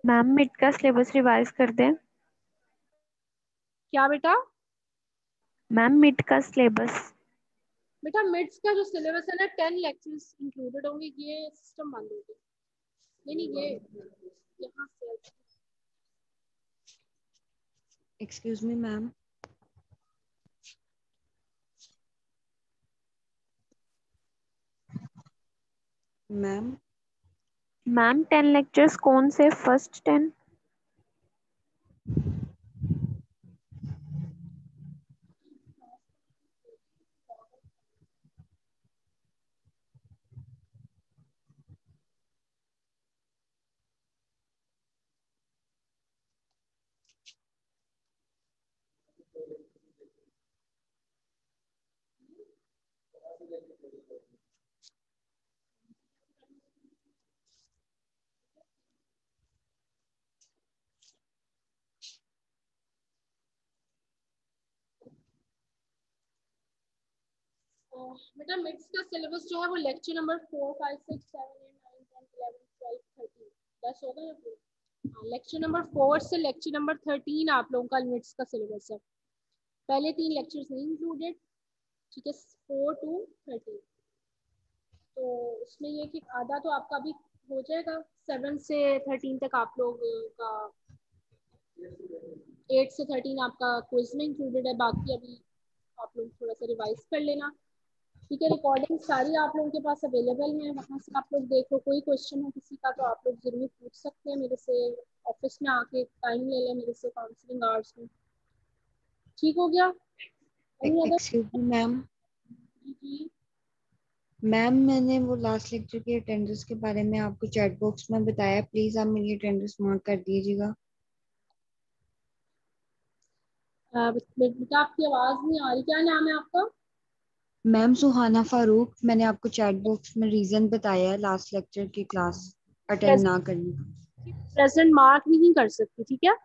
मैम मिड का सिलेबस रिवाइज कर दें। क्या बेटा? मैम मिड का सिलेबस। बेटा मिड्स का जो सिलेबस है ना 10 लेक्चर्स इंक्लूडेड होंगे, ये सिस्टम बंद हो गया, नहीं नहीं ये यहाँ say excuse me ma'am. Ma'am ma'am 10 lectures कौन से फर्स्ट 10? बेटा मिड्स का सिलेबस जो है वो लेक्चर नंबर 4, 5, 6, 7, 8, 9, 10, 11, 12, 13 10 होगा या फिर लेक्चर नंबर 4 से लेक्चर नंबर 13 आप लोगों का मिड्स का सिलेबस है। पहले 3 लेक्चर्स नहीं इंक्लूडेड, ठीक है, 4 to 13। तो उसमें ये कि आधा तो आपका अभी हो जाएगा, 7 से 13 तक आप लोग का, 8 से 13 आपका क्विज में इंक्लूडेड है, बाकी अभी आप लोग थोड़ा सा रिवाइज कर लेना, ठीक है। रिकॉर्डिंग सारी आप लोगों के पास अवेलेबल है, वहाँ से आप लोग देख लो। कोई क्वेश्चन है किसी का तो आप लोग जरूर पूछ सकते हैं मेरे से, ऑफिस में आके टाइम ले लें मेरे से काउंसलिंग आवर्स में, ठीक हो गया। Any other? Excuse me ma'am, जी मैम मैंने वो लास्ट लेक्चर की अटेंडेंस के बारे में आपको चैट बॉक्स में बताया, प्लीज आप मेरी अटेंडेंस मार्क कर दीजिएगा। बेटा आपकी आवाज नहीं आ रही, क्या नाम है आपका? मैम सुहाना फारूक, मैंने आपको चैट बॉक्स में रीजन बताया है लास्ट लेक्चर की क्लास अटेंड ना करने का। प्रेजेंट मार्क नहीं कर सकती, ठीक है।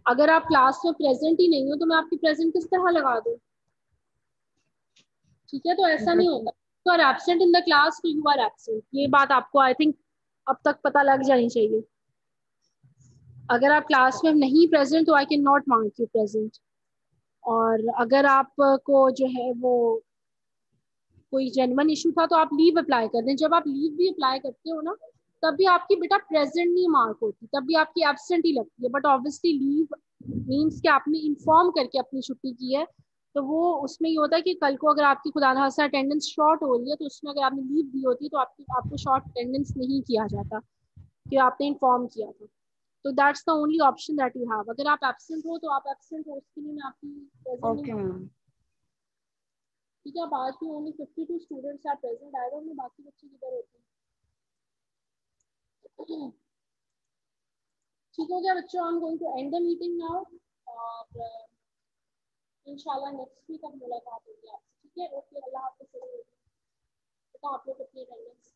अगर आप क्लास में प्रेजेंट ही नहीं हो तो मैं आपकी प्रेजेंट किस तरह लगा दूं, ठीक है। तो ऐसा नहीं बट होता, you are absent in the class तो यू आर एब्सेंट, ये बात आपको आई थिंक अब तक पता लग जानी चाहिए। अगर आप क्लास में नहीं प्रेजेंट तो I can not mark you present. और अगर आपको जो है वो कोई जेन्युइन इशू था तो आप लीव अप्लाई कर दें। जब आप लीव भी अप्लाई करते हो ना, तब भी आपकी बेटा प्रेजेंट नहीं मार्क होती, तब भी आपकी एब्सेंट ही लगती है। बट ऑब्वियसली लीव मीन्स कि आपने इन्फॉर्म करके अपनी छुट्टी की है, तो वो उसमें ये होता है कि कल को अगर आपकी खुदा ना खास्ता अटेंडेंस शॉर्ट हो रही है तो उसमें अगर आपने लीव दी होती है तो आपको शॉर्ट अटेंडेंस नहीं किया जाता, कि आपने इन्फॉर्म किया था। तो that's the only option that you have. अगर आप एब्सेंट हो तो आप एब्सेंट हो, उसके लिए मैं आपकी प्रेजेंट नहीं ओके मार्क, मैम। ठीक है। अब आज भी only 52 students are present, I don't know बाकी बच्चे किधर होते हैं। ठीक हो गया बच्चों, I am going to end the meeting now, और इंशाल्लाह नेक्स्ट वीक अब मुलाकात होगी आपसे, ठीक है। ओके, अल्लाह हाफिज़। बेटा आप लोग अपनी अटेंडेंस